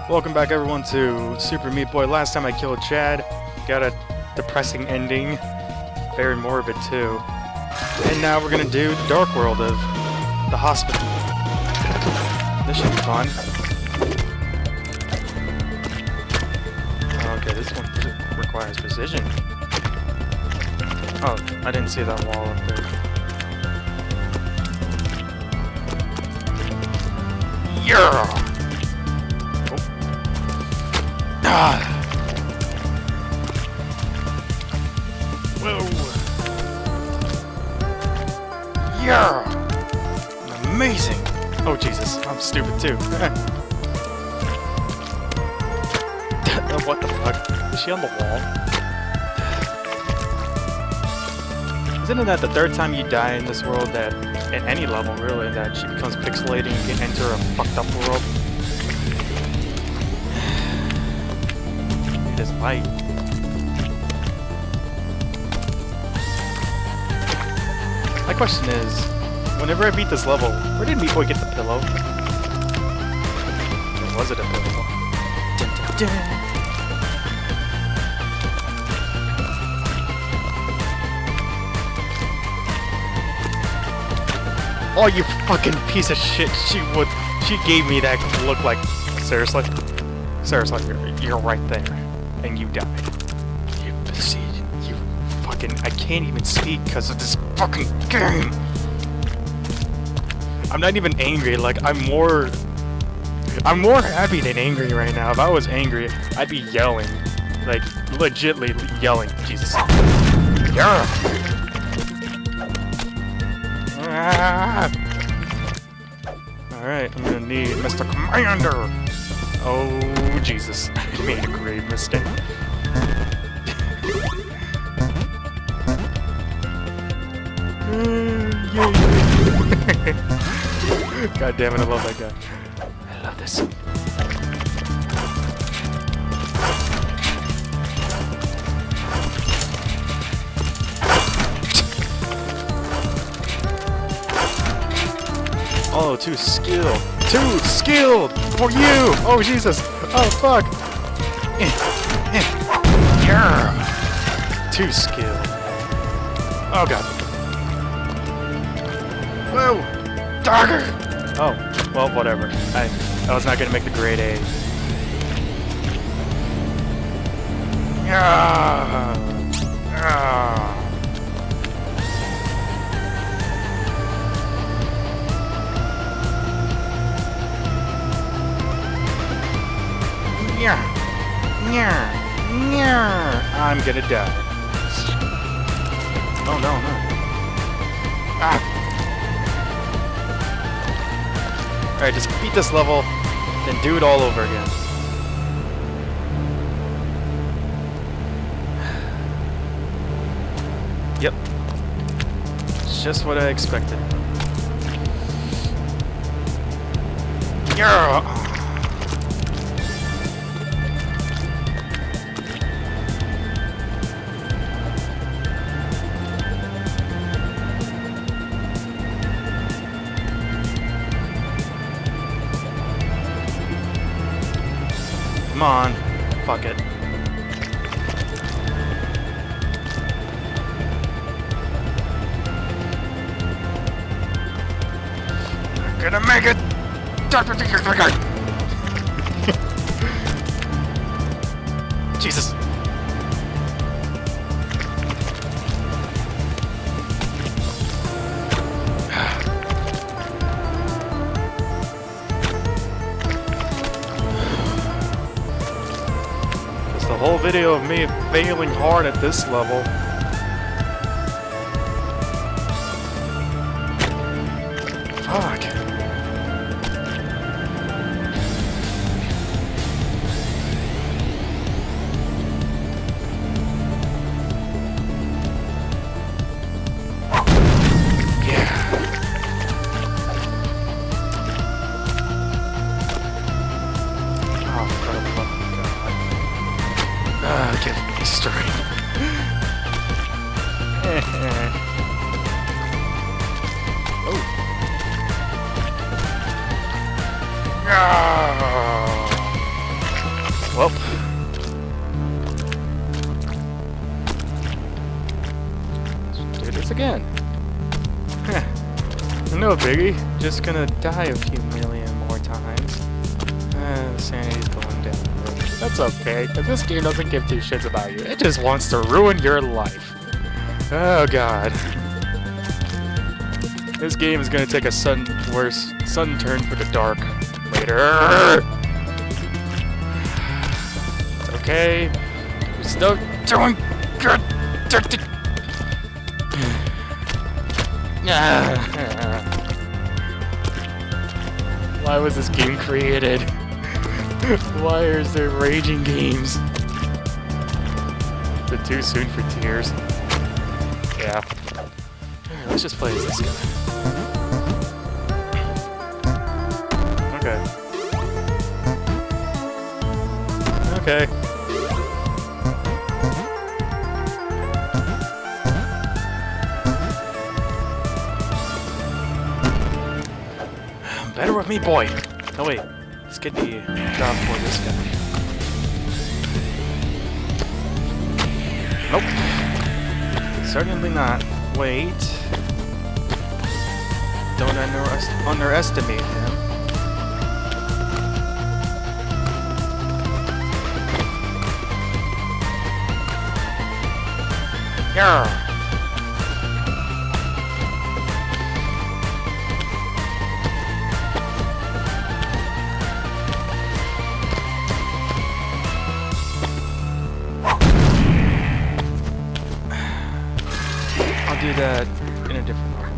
Welcome back everyone to Super Meat Boy. Last time I killed Chad, got a depressing ending, very morbid too. And now we're gonna do Dark World of the hospital. This should be fun. Okay, this one requires precision. Oh, I didn't see that wall up there. Yeah! Ah. Whoa! Yeah! Amazing! Oh Jesus, I'm stupid too. What the fuck? Is she on the wall? Isn't it that the third time you die in this world that, at any level really, that she becomes pixelated and you can enter a fucked up world? It is light. My question is, whenever I beat this level, where did Meat Boy get the pillow? Or was it a pillow? Dun, dun, dun. Oh, you fucking piece of shit! She gave me that look like, seriously, you're right there, and you died. You fucking, I can't even speak because of this fucking game. I'm not even angry. Like I'm more happy than angry right now. If I was angry, I'd be yelling, like legitly yelling. Jesus. Yeah. Ah! Alright, I'm gonna need Mr. Commander! Oh, Jesus. I made a grave mistake. God damn it, I love that guy. I love this. Oh, too skilled. Too skilled for you! Oh, Jesus! Oh, fuck! Yeah! Too skilled. Oh, God. Whoa! Darker! Oh, well, whatever. I was not gonna make the grade A. Yeah! Yeah! Yeah. Yeah. Yeah. I'm gonna die. Oh no, no. Ah. Alright, just beat this level, then do it all over again. Yep. It's just what I expected. Yeah. Come on. Fuck it. I'm gonna make it! Jesus. The whole video of me failing hard at this level. Fuck. Yeah. Oh, for the love of God. Get me straight. Oh. Well. Let's do this again. No biggie. Just gonna die a few million more times. The sanity's going down. That's okay, because this game doesn't give two shits about you. It just wants to ruin your life. Oh god. This game is gonna take a sudden turn for the dark later. It's okay. We're still doing good. Why was this game created? Why is there raging games? Is it too soon for tears? Yeah. Alright, let's just play as this guy. Okay. Okay. Better with me, boy! Oh wait, let's get the job for this guy. Nope. Certainly not. Wait. Don't underestimate him. Yeah. I'll do that in a different level.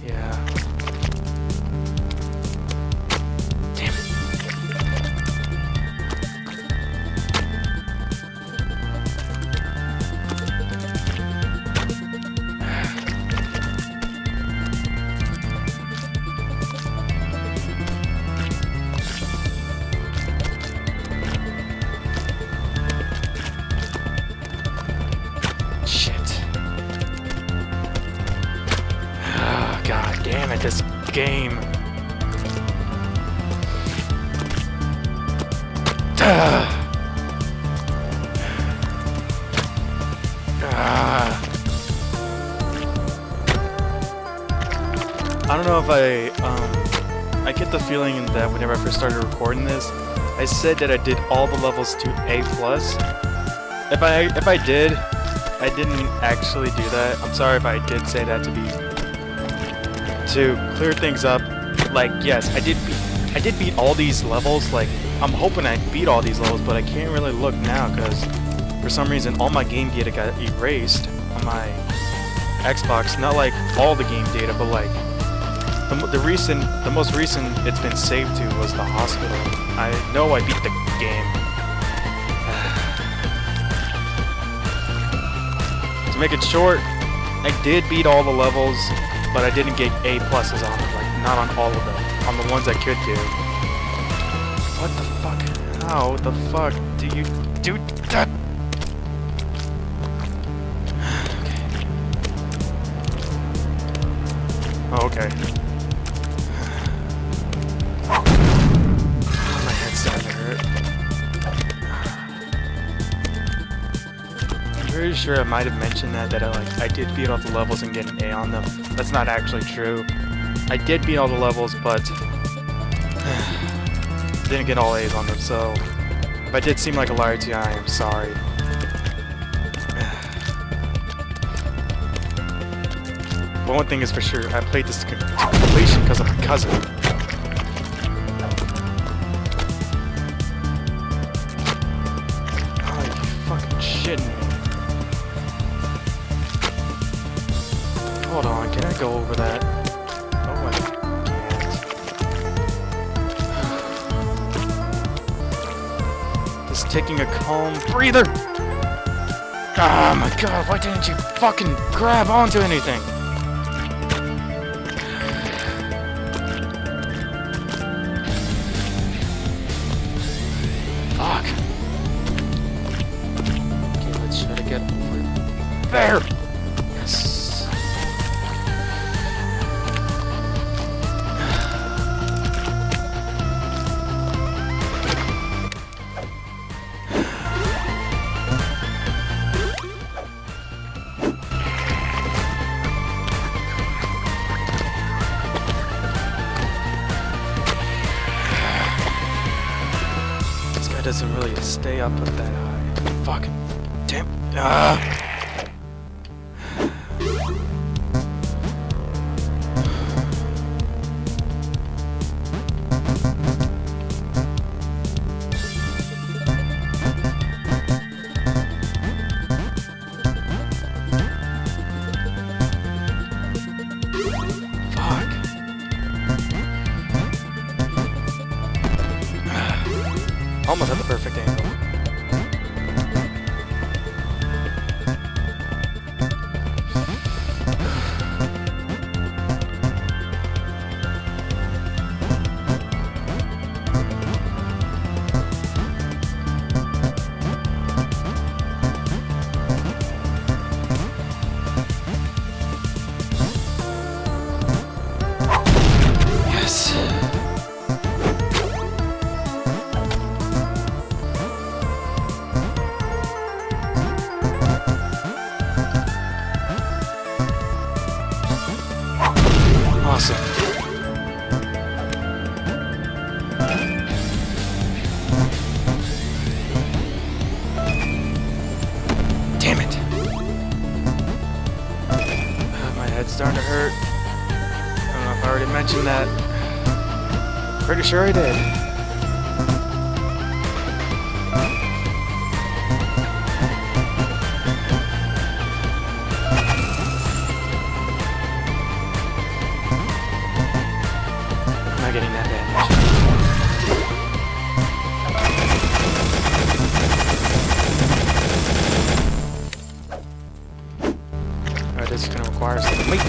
Yeah. Damn it. God damn it, this game. I don't know if I get the feeling that whenever I first started recording this, I said that I did all the levels to A+. If I did, I didn't actually do that. I'm sorry if I did say that to clear things up. Like, yes, I did beat all these levels. Like, I'm hoping I beat all these levels, but I can't really look now because for some reason all my game data got erased on my Xbox. Not like all the game data, but like the most recent it's been saved to was the hospital. I know I beat the game. To make it short, I did beat all the levels, but I didn't get A+ on them, like not on all of them, on the ones I could do. What the fuck? How the fuck do you do that? Oh, okay. My head's starting to hurt. I'm pretty sure I might have mentioned that I did beat all the levels and get an A on them. That's not actually true. I did beat all the levels, but didn't get all A's on them, so if I did seem like a liar to you, I am sorry. But one thing is for sure, I played this to completion because of my cousin. Oh, you fucking shitting me. Hold on, can I go over that? Oh, I can't. Just taking a calm breather. Oh my god, why didn't you fucking grab onto anything? Fuck. Okay, let's try to get over there. Yes. It doesn't really stay up at that high. Fuck. Damn. Ah. Almost at the perfect angle. Yes. Awesome. Damn it. My head's starting to hurt. I don't know if I already mentioned that. Pretty sure I did. Not getting that damage. Alright, this is gonna require some weight.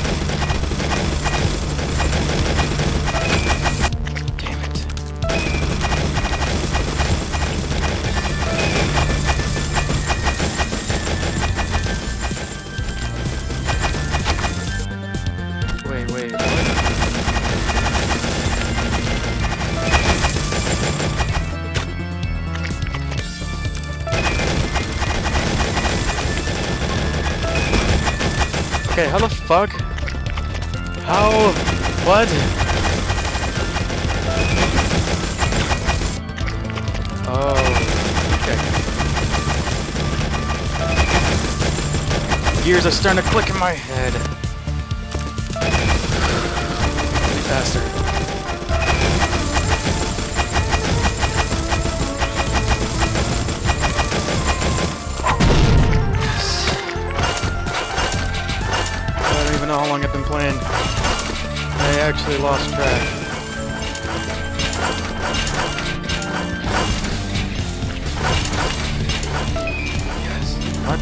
Damn it. Wait. Okay, how the fuck? How? What? Oh, okay. Gears are starting to click in my head. Faster. I don't know how long I've been playing. I actually lost track. Yes. What?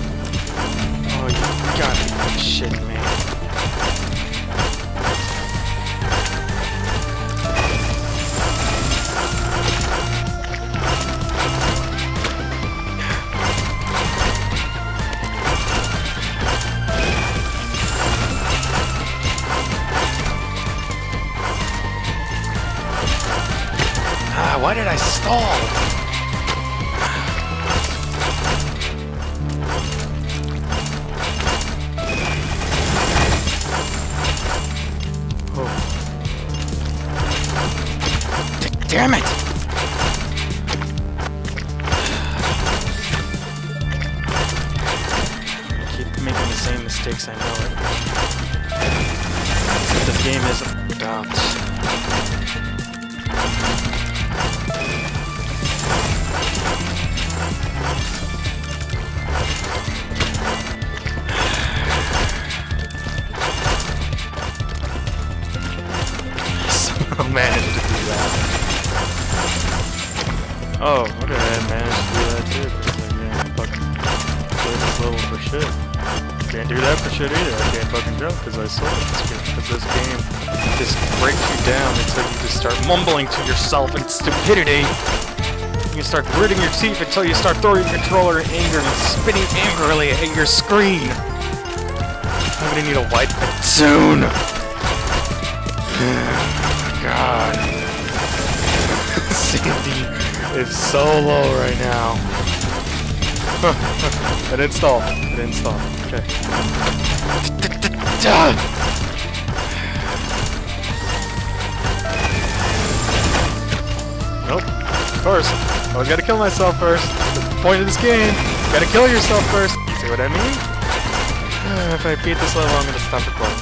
Oh, you gotta be shitting me. Why did I stall? Oh. Damn it! I keep making the same mistakes, I know it. The game is about... managed to do that. Oh, okay, I managed to do that too. It's like, yeah, fucking play this level for shit. Can't do that for shit either. I can't fucking jump because I suck at this game. Because this game just breaks you down until you just start mumbling to yourself in stupidity. You start gritting your teeth until you start throwing your controller in anger and spinning angrily at your screen. I'm gonna need a wipe it soon. God. Sandy is so low right now. It installed. Okay. Nope. Of course. Always gotta kill myself first. Point of this game. Gotta kill yourself first. You see what I mean? If I beat this level, I'm gonna stop recording.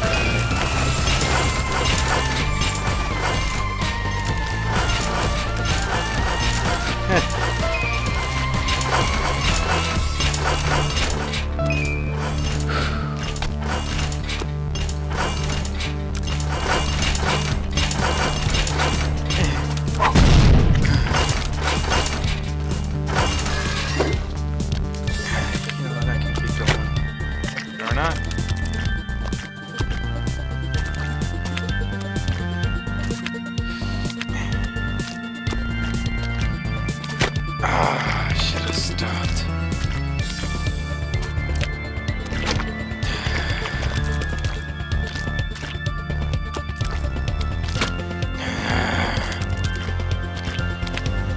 I should have stopped.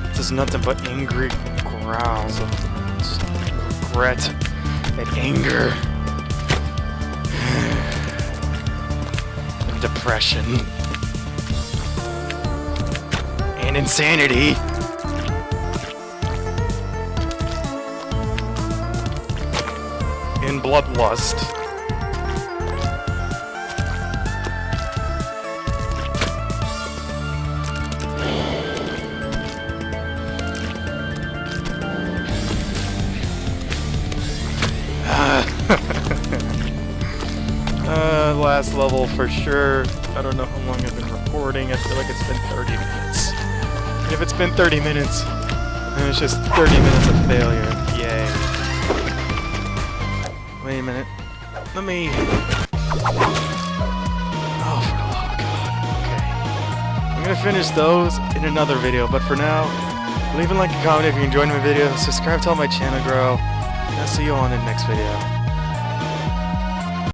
This is nothing but angry growls of regret and anger and depression and insanity. In bloodlust. Last level for sure. I don't know how long I've been recording. I feel like it's been 30 minutes. And if it's been 30 minutes, then it's just 30 minutes of failure. Yay. Wait a minute. Let me... Oh, for the love of God. Okay. I'm gonna finish those in another video, but for now, leave a like and comment if you enjoyed my video, subscribe to help my channel grow, and I'll see you on in the next video.